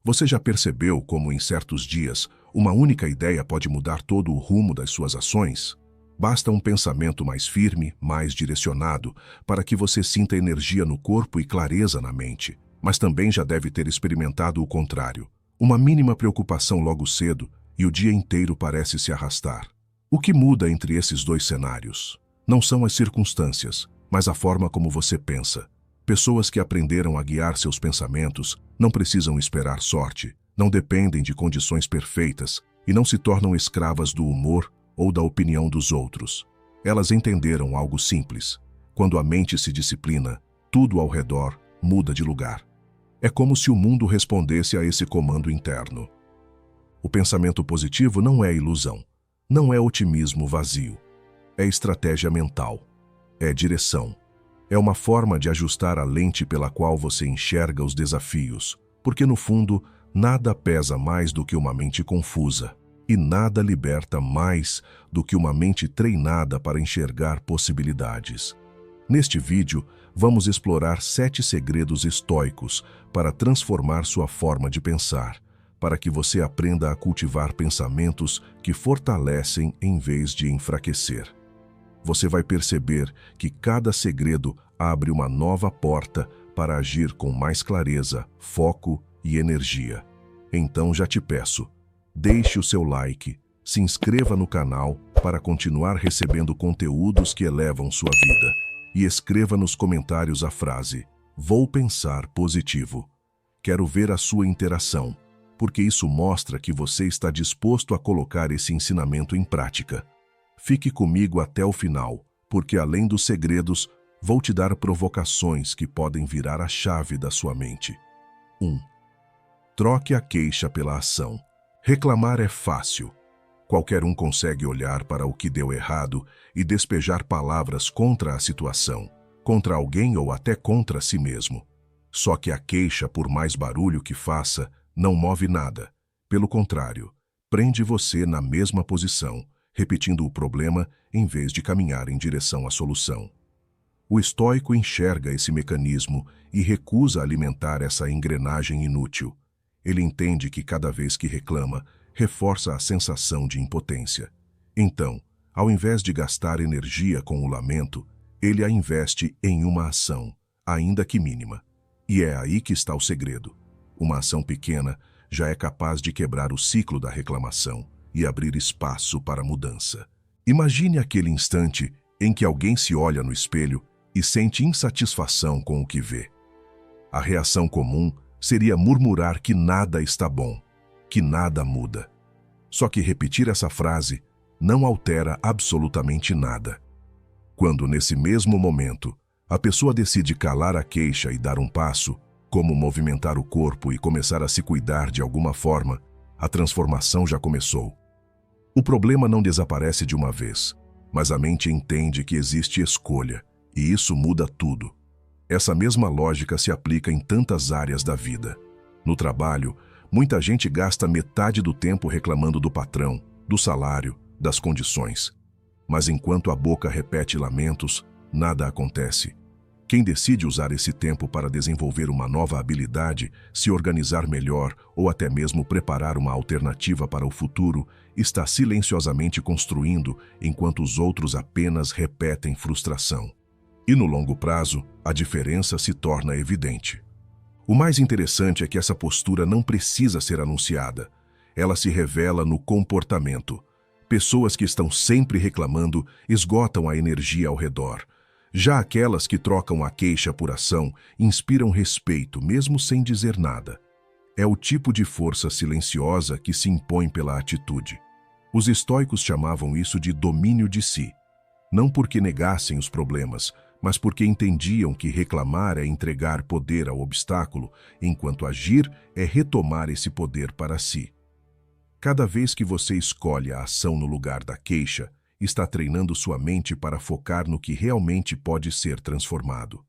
Você já percebeu como, em certos dias, uma única ideia pode mudar todo o rumo das suas ações? Basta um pensamento mais firme, mais direcionado, para que você sinta energia no corpo e clareza na mente. Mas também já deve ter experimentado o contrário. Uma mínima preocupação logo cedo e o dia inteiro parece se arrastar. O que muda entre esses dois cenários? Não são as circunstâncias, mas a forma como você pensa. Pessoas que aprenderam a guiar seus pensamentos não precisam esperar sorte, não dependem de condições perfeitas e não se tornam escravas do humor ou da opinião dos outros. Elas entenderam algo simples. Quando a mente se disciplina, tudo ao redor muda de lugar. É como se o mundo respondesse a esse comando interno. O pensamento positivo não é ilusão, não é otimismo vazio. É estratégia mental, é direção. É uma forma de ajustar a lente pela qual você enxerga os desafios, porque no fundo, nada pesa mais do que uma mente confusa, e nada liberta mais do que uma mente treinada para enxergar possibilidades. Neste vídeo, vamos explorar 7 segredos estoicos para transformar sua forma de pensar, para que você aprenda a cultivar pensamentos que fortalecem em vez de enfraquecer. Você vai perceber que cada segredo abre uma nova porta para agir com mais clareza, foco e energia. Então já te peço, deixe o seu like, se inscreva no canal para continuar recebendo conteúdos que elevam sua vida e escreva nos comentários a frase "Vou pensar positivo". Quero ver a sua interação, porque isso mostra que você está disposto a colocar esse ensinamento em prática. Fique comigo até o final, porque além dos segredos, vou te dar provocações que podem virar a chave da sua mente. 1. Troque a queixa pela ação. Reclamar é fácil. Qualquer um consegue olhar para o que deu errado e despejar palavras contra a situação, contra alguém ou até contra si mesmo. Só que a queixa, por mais barulho que faça, não move nada. Pelo contrário, prende você na mesma posição, repetindo o problema em vez de caminhar em direção à solução. O estoico enxerga esse mecanismo e recusa alimentar essa engrenagem inútil. Ele entende que cada vez que reclama, reforça a sensação de impotência. Então, ao invés de gastar energia com o lamento, ele a investe em uma ação, ainda que mínima. E é aí que está o segredo. Uma ação pequena já é capaz de quebrar o ciclo da reclamação e abrir espaço para a mudança. Imagine aquele instante em que alguém se olha no espelho e sente insatisfação com o que vê. A reação comum seria murmurar que nada está bom, que nada muda. Só que repetir essa frase não altera absolutamente nada. Quando, nesse mesmo momento, a pessoa decide calar a queixa e dar um passo, como movimentar o corpo e começar a se cuidar de alguma forma, a transformação já começou. O problema não desaparece de uma vez, mas a mente entende que existe escolha, e isso muda tudo. Essa mesma lógica se aplica em tantas áreas da vida. No trabalho, muita gente gasta metade do tempo reclamando do patrão, do salário, das condições. Mas enquanto a boca repete lamentos, nada acontece. Quem decide usar esse tempo para desenvolver uma nova habilidade, se organizar melhor ou até mesmo preparar uma alternativa para o futuro, está silenciosamente construindo, enquanto os outros apenas repetem frustração. E no longo prazo, a diferença se torna evidente. O mais interessante é que essa postura não precisa ser anunciada. Ela se revela no comportamento. Pessoas que estão sempre reclamando esgotam a energia ao redor. Já aquelas que trocam a queixa por ação inspiram respeito, mesmo sem dizer nada. É o tipo de força silenciosa que se impõe pela atitude. Os estoicos chamavam isso de domínio de si. Não porque negassem os problemas, mas porque entendiam que reclamar é entregar poder ao obstáculo, enquanto agir é retomar esse poder para si. Cada vez que você escolhe a ação no lugar da queixa, está treinando sua mente para focar no que realmente pode ser transformado.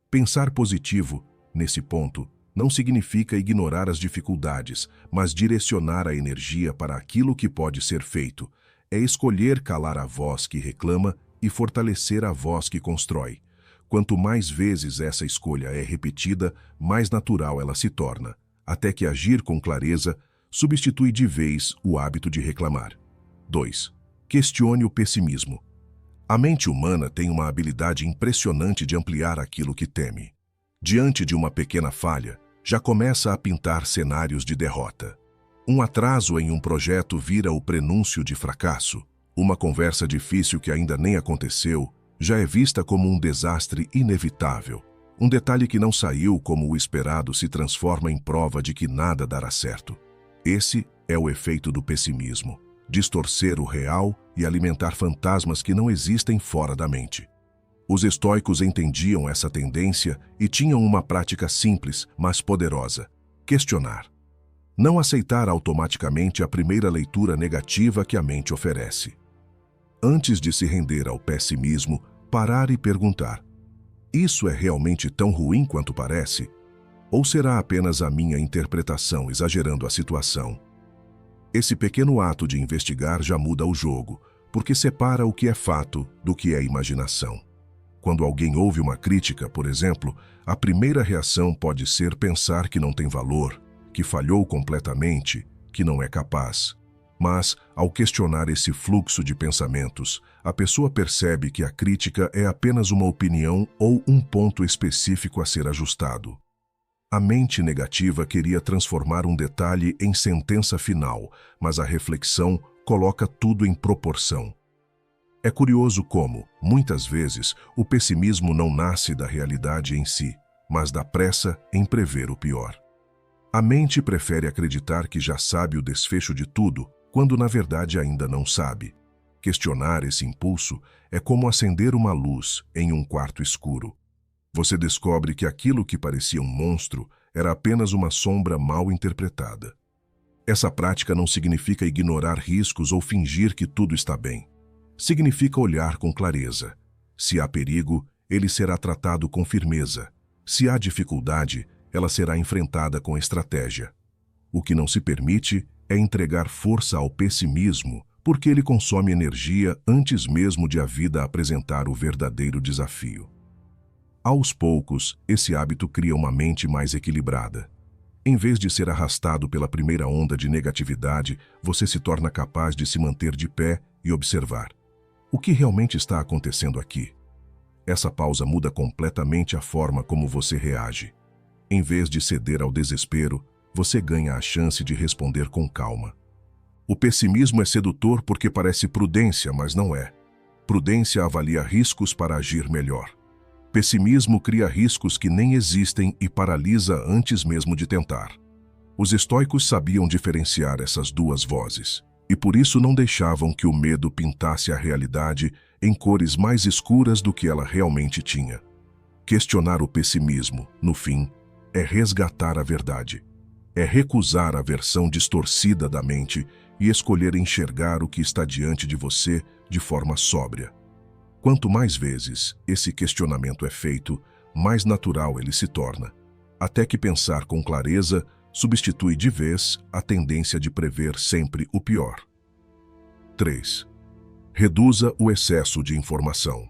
Pensar positivo, nesse ponto, não significa ignorar as dificuldades, mas direcionar a energia para aquilo que pode ser feito. É escolher calar a voz que reclama e fortalecer a voz que constrói. Quanto mais vezes essa escolha é repetida, mais natural ela se torna. até que agir com clareza substitui de vez o hábito de reclamar. 2. Questione o pessimismo. A mente humana tem uma habilidade impressionante de ampliar aquilo que teme. Diante de uma pequena falha, já começa a pintar cenários de derrota. Um atraso em um projeto vira o prenúncio de fracasso. Uma conversa difícil que ainda nem aconteceu já é vista como um desastre inevitável. Um detalhe que não saiu como o esperado se transforma em prova de que nada dará certo. Esse é o efeito do pessimismo: distorcer o real e alimentar fantasmas que não existem fora da mente. Os estoicos entendiam essa tendência e tinham uma prática simples, mas poderosa: questionar. Não aceitar automaticamente a primeira leitura negativa que a mente oferece. Antes de se render ao pessimismo, parar e perguntar: isso é realmente tão ruim quanto parece? Ou será apenas a minha interpretação exagerando a situação? Esse pequeno ato de investigar já muda o jogo, porque separa o que é fato do que é imaginação. Quando alguém ouve uma crítica, por exemplo, a primeira reação pode ser pensar que não tem valor, que falhou completamente, que não é capaz. Mas, ao questionar esse fluxo de pensamentos, a pessoa percebe que a crítica é apenas uma opinião ou um ponto específico a ser ajustado. A mente negativa queria transformar um detalhe em sentença final, mas a reflexão coloca tudo em proporção. É curioso como, muitas vezes, o pessimismo não nasce da realidade em si, mas da pressa em prever o pior. A mente prefere acreditar que já sabe o desfecho de tudo, quando na verdade ainda não sabe. Questionar esse impulso é como acender uma luz em um quarto escuro. Você descobre que aquilo que parecia um monstro era apenas uma sombra mal interpretada. Essa prática não significa ignorar riscos ou fingir que tudo está bem. Significa olhar com clareza. Se há perigo, ele será tratado com firmeza. Se há dificuldade, ela será enfrentada com estratégia. O que não se permite é entregar força ao pessimismo, porque ele consome energia antes mesmo de a vida apresentar o verdadeiro desafio. Aos poucos, esse hábito cria uma mente mais equilibrada. Em vez de ser arrastado pela primeira onda de negatividade, você se torna capaz de se manter de pé e observar: o que realmente está acontecendo aqui? Essa pausa muda completamente a forma como você reage. Em vez de ceder ao desespero, você ganha a chance de responder com calma. O pessimismo é sedutor porque parece prudência, mas não é. Prudência avalia riscos para agir melhor. Pessimismo cria riscos que nem existem e paralisa antes mesmo de tentar. Os estoicos sabiam diferenciar essas duas vozes, e por isso não deixavam que o medo pintasse a realidade em cores mais escuras do que ela realmente tinha. Questionar o pessimismo, no fim, é resgatar a verdade. É recusar a versão distorcida da mente e escolher enxergar o que está diante de você de forma sóbria. Quanto mais vezes esse questionamento é feito, mais natural ele se torna, até que pensar com clareza substitui de vez a tendência de prever sempre o pior. 3. Reduza o excesso de informação.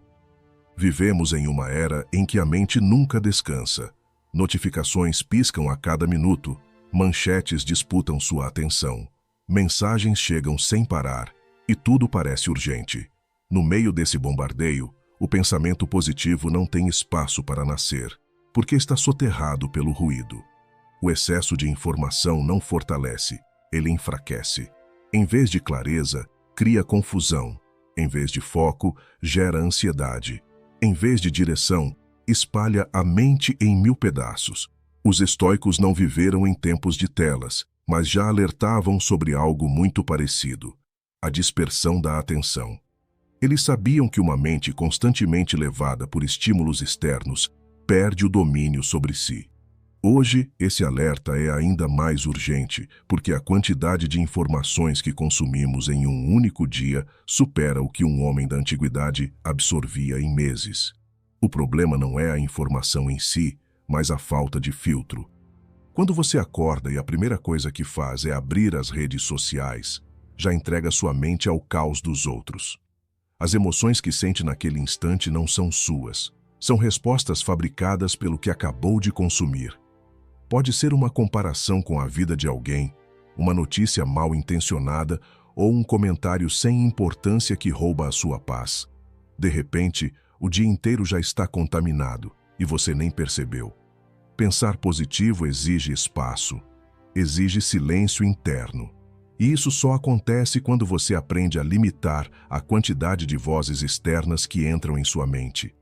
Vivemos em uma era em que a mente nunca descansa. Notificações piscam a cada minuto, manchetes disputam sua atenção, mensagens chegam sem parar e tudo parece urgente. No meio desse bombardeio, o pensamento positivo não tem espaço para nascer, porque está soterrado pelo ruído. O excesso de informação não fortalece, ele enfraquece. Em vez de clareza, cria confusão. Em vez de foco, gera ansiedade. Em vez de direção, espalha a mente em 1000 pedaços. Os estoicos não viveram em tempos de telas, mas já alertavam sobre algo muito parecido: a dispersão da atenção. Eles sabiam que uma mente constantemente levada por estímulos externos perde o domínio sobre si. Hoje, esse alerta é ainda mais urgente, porque a quantidade de informações que consumimos em um único dia supera o que um homem da antiguidade absorvia em meses. O problema não é a informação em si, mas a falta de filtro. Quando você acorda e a primeira coisa que faz é abrir as redes sociais, já entrega sua mente ao caos dos outros. As emoções que sente naquele instante não são suas, são respostas fabricadas pelo que acabou de consumir. Pode ser uma comparação com a vida de alguém, uma notícia mal intencionada ou um comentário sem importância que rouba a sua paz. De repente, o dia inteiro já está contaminado e você nem percebeu. Pensar positivo exige espaço, exige silêncio interno. E isso só acontece quando você aprende a limitar a quantidade de vozes externas que entram em sua mente.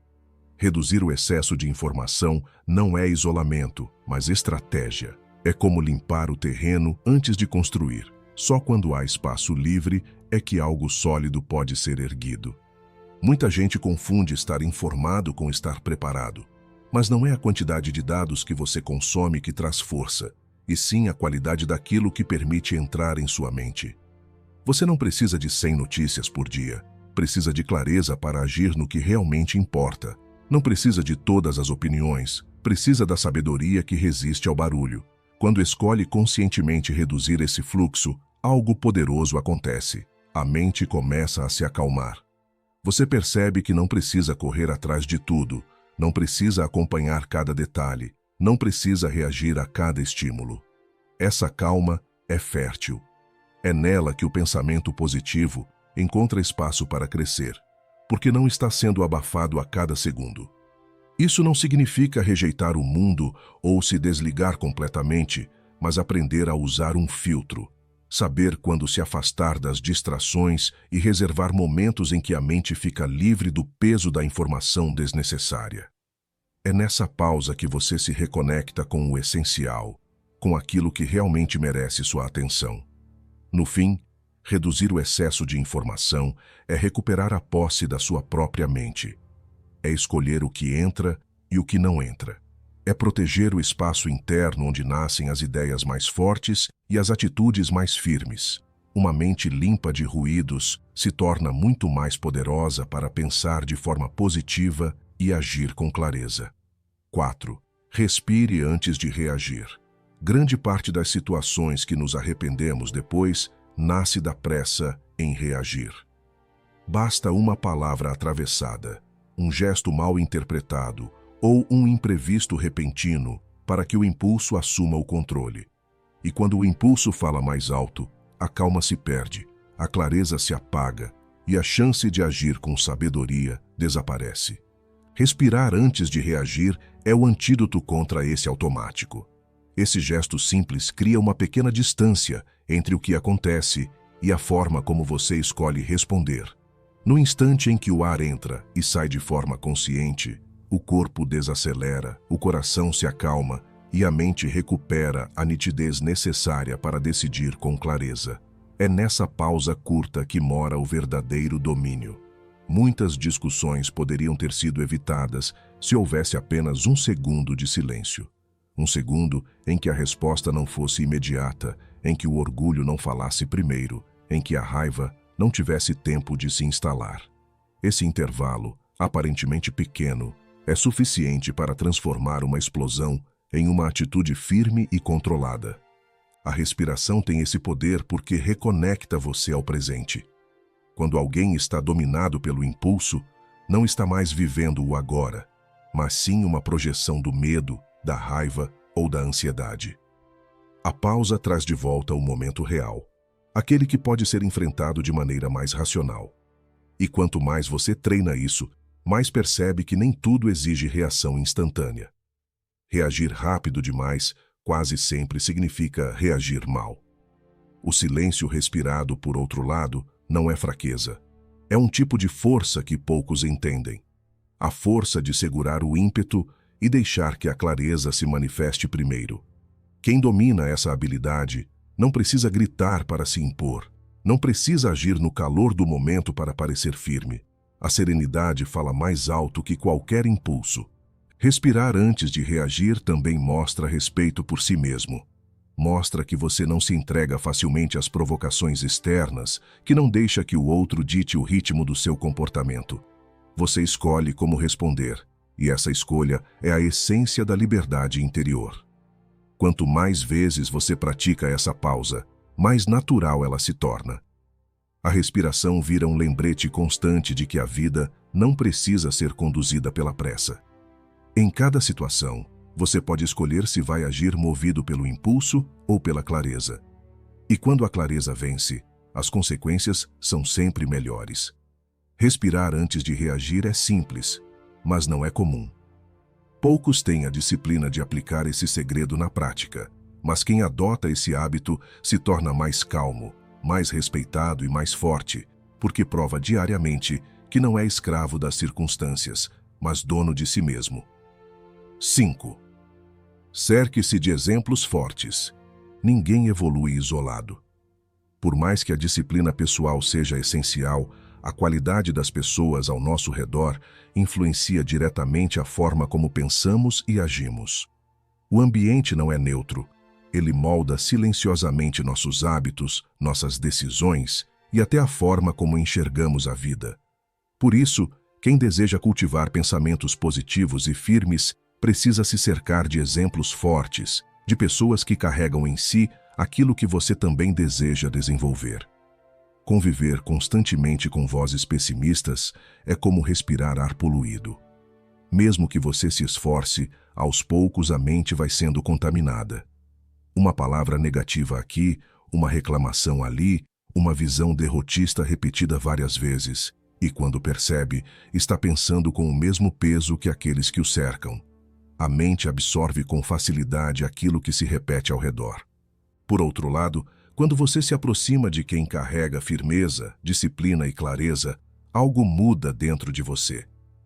Reduzir o excesso de informação não é isolamento, mas estratégia. É como limpar o terreno antes de construir. Só quando há espaço livre é que algo sólido pode ser erguido. Muita gente confunde estar informado com estar preparado. Mas não é a quantidade de dados que você consome que traz força, e sim a qualidade daquilo que permite entrar em sua mente. Você não precisa de 100 notícias por dia. Precisa de clareza para agir no que realmente importa. Não precisa de todas as opiniões. Precisa da sabedoria que resiste ao barulho. Quando escolhe conscientemente reduzir esse fluxo, algo poderoso acontece. A mente começa a se acalmar. Você percebe que não precisa correr atrás de tudo, não precisa acompanhar cada detalhe, não precisa reagir a cada estímulo. Essa calma é fértil. É nela que o pensamento positivo encontra espaço para crescer, porque não está sendo abafado a cada segundo. Isso não significa rejeitar o mundo ou se desligar completamente, mas aprender a usar um filtro. Saber quando se afastar das distrações e reservar momentos em que a mente fica livre do peso da informação desnecessária. É nessa pausa que você se reconecta com o essencial, com aquilo que realmente merece sua atenção. No fim, reduzir o excesso de informação é recuperar a posse da sua própria mente. É escolher o que entra e o que não entra. É proteger o espaço interno onde nascem as ideias mais fortes e as atitudes mais firmes. Uma mente limpa de ruídos se torna muito mais poderosa para pensar de forma positiva e agir com clareza. 4. Respire antes de reagir. Grande parte das situações que nos arrependemos depois nasce da pressa em reagir. Basta uma palavra atravessada, um gesto mal interpretado ou um imprevisto repentino para que o impulso assuma o controle. E quando o impulso fala mais alto, a calma se perde, a clareza se apaga e a chance de agir com sabedoria desaparece. Respirar antes de reagir é o antídoto contra esse automático. Esse gesto simples cria uma pequena distância entre o que acontece e a forma como você escolhe responder. No instante em que o ar entra e sai de forma consciente, o corpo desacelera, o coração se acalma e a mente recupera a nitidez necessária para decidir com clareza. É nessa pausa curta que mora o verdadeiro domínio. Muitas discussões poderiam ter sido evitadas se houvesse apenas um segundo de silêncio. Um segundo em que a resposta não fosse imediata, em que o orgulho não falasse primeiro, em que a raiva não tivesse tempo de se instalar. Esse intervalo, aparentemente pequeno, é suficiente para transformar uma explosão em uma atitude firme e controlada. A respiração tem esse poder porque reconecta você ao presente. Quando alguém está dominado pelo impulso, não está mais vivendo o agora, mas sim uma projeção do medo, da raiva ou da ansiedade. A pausa traz de volta o momento real, aquele que pode ser enfrentado de maneira mais racional. E quanto mais você treina isso, mais percebe que nem tudo exige reação instantânea. Reagir rápido demais quase sempre significa reagir mal. O silêncio respirado, por outro lado, não é fraqueza. É um tipo de força que poucos entendem. A força de segurar o ímpeto e deixar que a clareza se manifeste primeiro. Quem domina essa habilidade não precisa gritar para se impor, não precisa agir no calor do momento para parecer firme. A serenidade fala mais alto que qualquer impulso. Respirar antes de reagir também mostra respeito por si mesmo. Mostra que você não se entrega facilmente às provocações externas, que não deixa que o outro dite o ritmo do seu comportamento. Você escolhe como responder, e essa escolha é a essência da liberdade interior. Quanto mais vezes você pratica essa pausa, mais natural ela se torna. A respiração vira um lembrete constante de que a vida não precisa ser conduzida pela pressa. Em cada situação, Você pode escolher se vai agir movido pelo impulso ou pela clareza. E quando a clareza vence, as consequências são sempre melhores. Respirar antes de reagir é simples, mas não é comum. Poucos têm a disciplina de aplicar esse segredo na prática, mas quem adota esse hábito se torna mais calmo, mais respeitado e mais forte, porque prova diariamente que não é escravo das circunstâncias, mas dono de si mesmo. 5. Cerque-se de exemplos fortes. Ninguém evolui isolado. Por mais que a disciplina pessoal seja essencial, a qualidade das pessoas ao nosso redor influencia diretamente a forma como pensamos e agimos. O ambiente não é neutro. Ele molda silenciosamente nossos hábitos, nossas decisões e até a forma como enxergamos a vida. Por isso, quem deseja cultivar pensamentos positivos e firmes precisa se cercar de exemplos fortes, de pessoas que carregam em si aquilo que você também deseja desenvolver. Conviver constantemente com vozes pessimistas é como respirar ar poluído. Mesmo que você se esforce, aos poucos a mente vai sendo contaminada. Uma palavra negativa aqui, uma reclamação ali, uma visão derrotista repetida várias vezes, e quando percebe, está pensando com o mesmo peso que aqueles que o cercam. A mente absorve com facilidade aquilo que se repete ao redor. Por outro lado, quando você se aproxima de quem carrega firmeza, disciplina e clareza, algo muda dentro de você.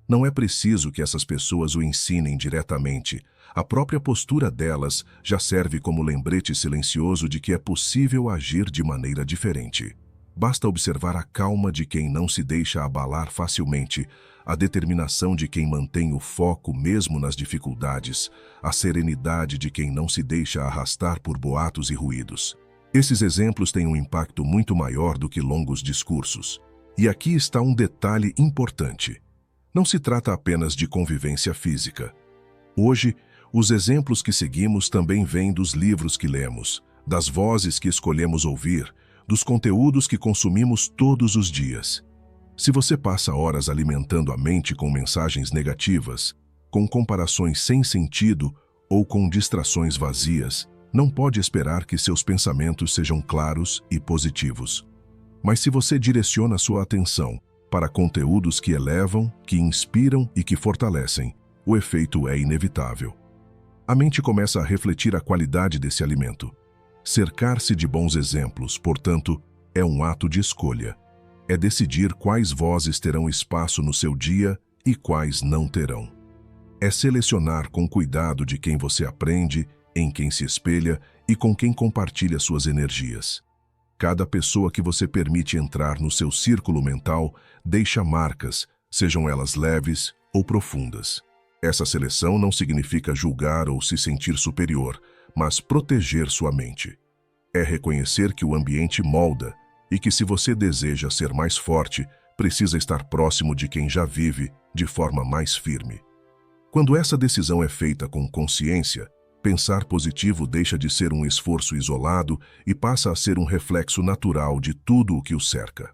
Não é preciso que essas pessoas o ensinem diretamente. A própria postura delas já serve como lembrete silencioso de que é possível agir de maneira diferente. Basta observar a calma de quem não se deixa abalar facilmente, a determinação de quem mantém o foco mesmo nas dificuldades, a serenidade de quem não se deixa arrastar por boatos e ruídos. Esses exemplos têm um impacto muito maior do que longos discursos. E aqui está um detalhe importante. Não se trata apenas de convivência física. Hoje, os exemplos que seguimos também vêm dos livros que lemos, das vozes que escolhemos ouvir, dos conteúdos que consumimos todos os dias. Se você passa horas alimentando a mente com mensagens negativas, com comparações sem sentido ou com distrações vazias, não pode esperar que seus pensamentos sejam claros e positivos. Mas se você direciona sua atenção para conteúdos que elevam, que inspiram e que fortalecem, o efeito é inevitável. A mente começa a refletir a qualidade desse alimento. Cercar-se de bons exemplos, portanto, é um ato de escolha. É decidir quais vozes terão espaço no seu dia e quais não terão. É selecionar com cuidado de quem você aprende, em quem se espelha e com quem compartilha suas energias. Cada pessoa que você permite entrar no seu círculo mental deixa marcas, sejam elas leves ou profundas. Essa seleção não significa julgar ou se sentir superior, mas proteger sua mente. É reconhecer que o ambiente molda e que se você deseja ser mais forte, precisa estar próximo de quem já vive de forma mais firme. Quando essa decisão é feita com consciência, pensar positivo deixa de ser um esforço isolado e passa a ser um reflexo natural de tudo o que o cerca.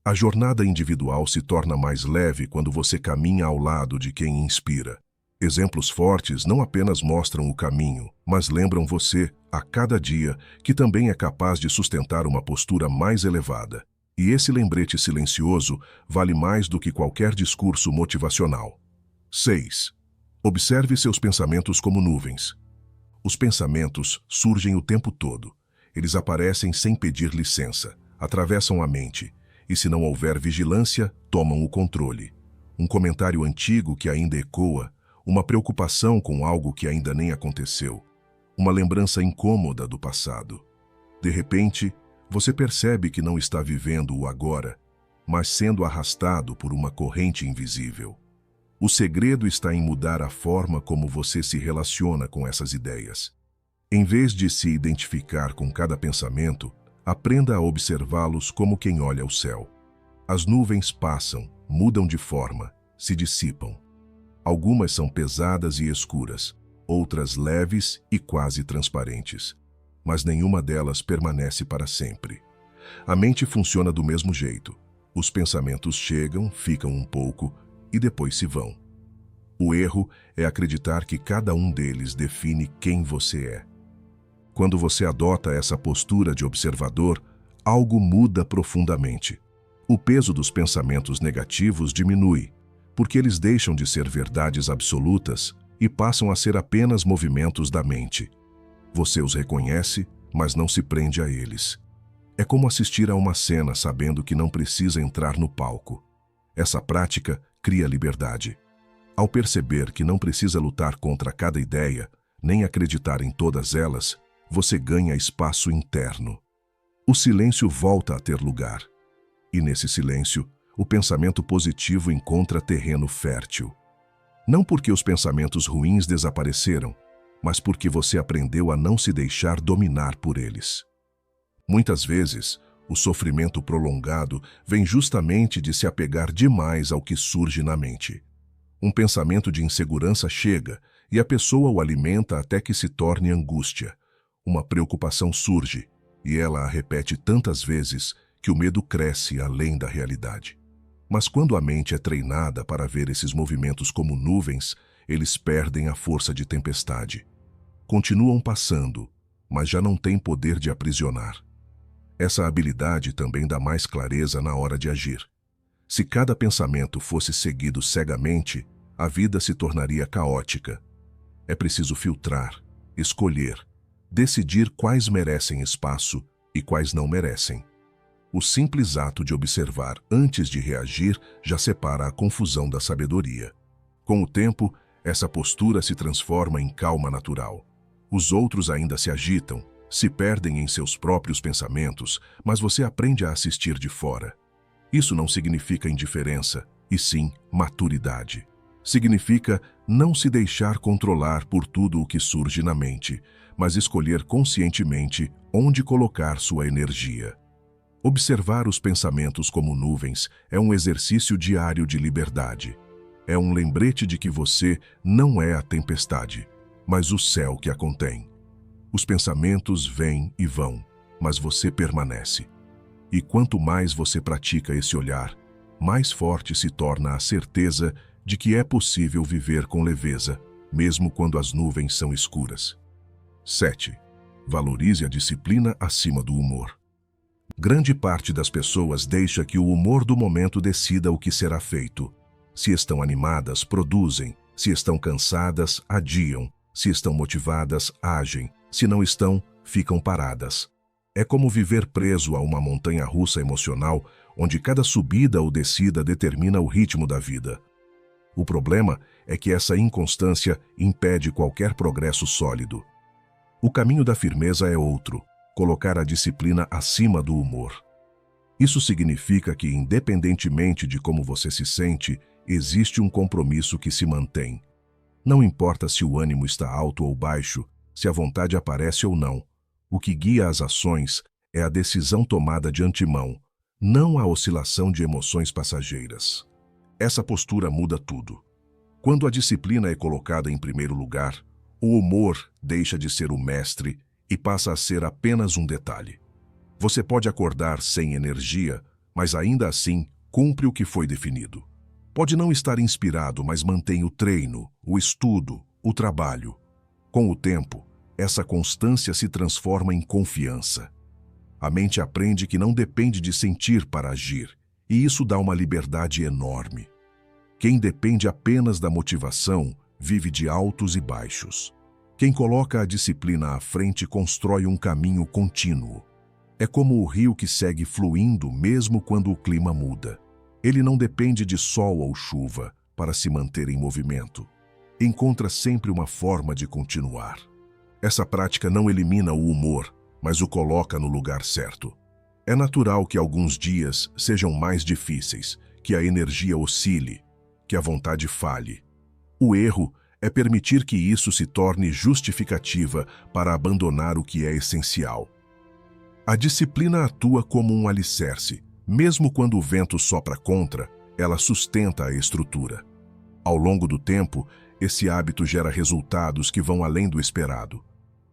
A jornada individual se torna mais leve quando você caminha ao lado de quem inspira. Exemplos fortes não apenas mostram o caminho, mas lembram você, a cada dia, que também é capaz de sustentar uma postura mais elevada. E esse lembrete silencioso vale mais do que qualquer discurso motivacional. 6. Observe seus pensamentos como nuvens. Os pensamentos surgem o tempo todo. Eles aparecem sem pedir licença, atravessam a mente, e se não houver vigilância, tomam o controle. Um comentário antigo que ainda ecoa, uma preocupação com algo que ainda nem aconteceu, uma lembrança incômoda do passado. De repente, você percebe que não está vivendo o agora, mas sendo arrastado por uma corrente invisível. O segredo está em mudar a forma como você se relaciona com essas ideias. Em vez de se identificar com cada pensamento, aprenda a observá-los como quem olha o céu. As nuvens passam, mudam de forma, se dissipam. Algumas são pesadas e escuras, outras leves e quase transparentes. Mas nenhuma delas permanece para sempre. A mente funciona do mesmo jeito. Os pensamentos chegam, ficam um pouco e depois se vão. O erro é acreditar que cada um deles define quem você é. Quando você adota essa postura de observador, algo muda profundamente. O peso dos pensamentos negativos diminui, porque eles deixam de ser verdades absolutas e passam a ser apenas movimentos da mente. Você os reconhece, mas não se prende a eles. É como assistir a uma cena sabendo que não precisa entrar no palco. Essa prática cria liberdade. Ao perceber que não precisa lutar contra cada ideia, nem acreditar em todas elas, você ganha espaço interno. O silêncio volta a ter lugar. E nesse silêncio, o pensamento positivo encontra terreno fértil. Não porque os pensamentos ruins desapareceram, mas porque você aprendeu a não se deixar dominar por eles. Muitas vezes, o sofrimento prolongado vem justamente de se apegar demais ao que surge na mente. Um pensamento de insegurança chega e a pessoa o alimenta até que se torne angústia. Uma preocupação surge e ela a repete tantas vezes que o medo cresce além da realidade. Mas quando a mente é treinada para ver esses movimentos como nuvens, eles perdem a força de tempestade. Continuam passando, mas já não têm poder de aprisionar. Essa habilidade também dá mais clareza na hora de agir. Se cada pensamento fosse seguido cegamente, a vida se tornaria caótica. É preciso filtrar, escolher, decidir quais merecem espaço e quais não merecem. O simples ato de observar antes de reagir já separa a confusão da sabedoria. Com o tempo, essa postura se transforma em calma natural. Os outros ainda se agitam, se perdem em seus próprios pensamentos, mas você aprende a assistir de fora. Isso não significa indiferença, e sim maturidade. Significa não se deixar controlar por tudo o que surge na mente, mas escolher conscientemente onde colocar sua energia. Observar os pensamentos como nuvens é um exercício diário de liberdade. É um lembrete de que você não é a tempestade, mas o céu que a contém. Os pensamentos vêm e vão, mas você permanece. E quanto mais você pratica esse olhar, mais forte se torna a certeza de que é possível viver com leveza, mesmo quando as nuvens são escuras. 7. Valorize a disciplina acima do humor. Grande parte das pessoas deixa que o humor do momento decida o que será feito. Se estão animadas, produzem. Se estão cansadas, adiam. Se estão motivadas, agem. Se não estão, ficam paradas. É como viver preso a uma montanha-russa emocional, onde cada subida ou descida determina o ritmo da vida. O problema é que essa inconstância impede qualquer progresso sólido. O caminho da firmeza é outro: colocar a disciplina acima do humor. Isso significa que, independentemente de como você se sente, existe um compromisso que se mantém. Não importa se o ânimo está alto ou baixo, se a vontade aparece ou não. O que guia as ações é a decisão tomada de antemão, não a oscilação de emoções passageiras. Essa postura muda tudo. Quando a disciplina é colocada em primeiro lugar, o humor deixa de ser o mestre e passa a ser apenas um detalhe. Você pode acordar sem energia, mas ainda assim cumpre o que foi definido. Pode não estar inspirado, mas mantém o treino, o estudo, o trabalho. Com o tempo, essa constância se transforma em confiança. A mente aprende que não depende de sentir para agir, e isso dá uma liberdade enorme. Quem depende apenas da motivação vive de altos e baixos. Quem coloca a disciplina à frente constrói um caminho contínuo. É como o rio que segue fluindo mesmo quando o clima muda. Ele não depende de sol ou chuva para se manter em movimento. Encontra sempre uma forma de continuar. Essa prática não elimina o humor, mas o coloca no lugar certo. É natural que alguns dias sejam mais difíceis, que a energia oscile, que a vontade falhe. O erro é permitir que isso se torne justificativa para abandonar o que é essencial. A disciplina atua como um alicerce. Mesmo quando o vento sopra contra, ela sustenta a estrutura. Ao longo do tempo, esse hábito gera resultados que vão além do esperado.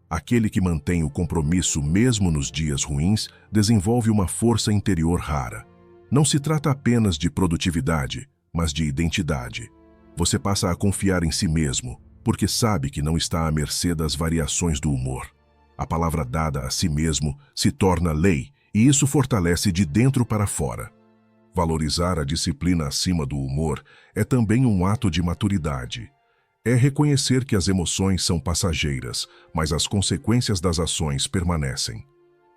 Aquele que mantém o compromisso mesmo nos dias ruins desenvolve uma força interior rara. Não se trata apenas de produtividade, mas de identidade. Você passa a confiar em si mesmo, porque sabe que não está à mercê das variações do humor. A palavra dada a si mesmo se torna lei, e isso fortalece de dentro para fora. Valorizar a disciplina acima do humor é também um ato de maturidade. É reconhecer que as emoções são passageiras, mas as consequências das ações permanecem.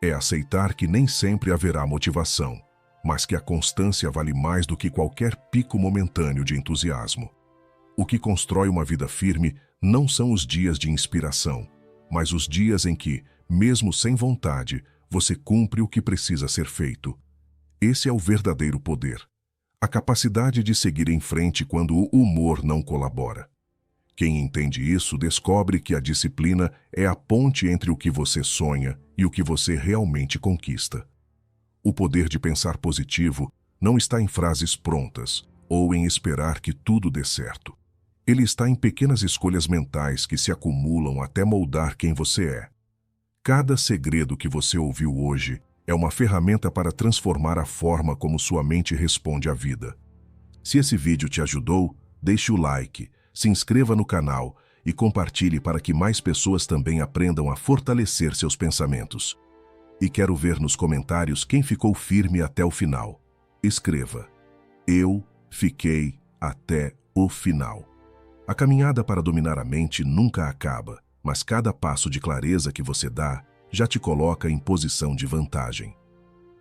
É aceitar que nem sempre haverá motivação, mas que a constância vale mais do que qualquer pico momentâneo de entusiasmo. O que constrói uma vida firme não são os dias de inspiração, mas os dias em que, mesmo sem vontade, você cumpre o que precisa ser feito. Esse é o verdadeiro poder. A capacidade de seguir em frente quando o humor não colabora. Quem entende isso descobre que a disciplina é a ponte entre o que você sonha e o que você realmente conquista. O poder de pensar positivo não está em frases prontas ou em esperar que tudo dê certo. Ele está em pequenas escolhas mentais que se acumulam até moldar quem você é. Cada segredo que você ouviu hoje é uma ferramenta para transformar a forma como sua mente responde à vida. Se esse vídeo te ajudou, deixe o like, se inscreva no canal e compartilhe para que mais pessoas também aprendam a fortalecer seus pensamentos. E quero ver nos comentários quem ficou firme até o final. Escreva: eu fiquei até o final. A caminhada para dominar a mente nunca acaba, mas cada passo de clareza que você dá já te coloca em posição de vantagem.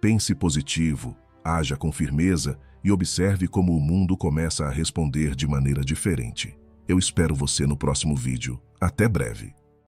Pense positivo, haja com firmeza e observe como o mundo começa a responder de maneira diferente. Eu espero você no próximo vídeo. Até breve.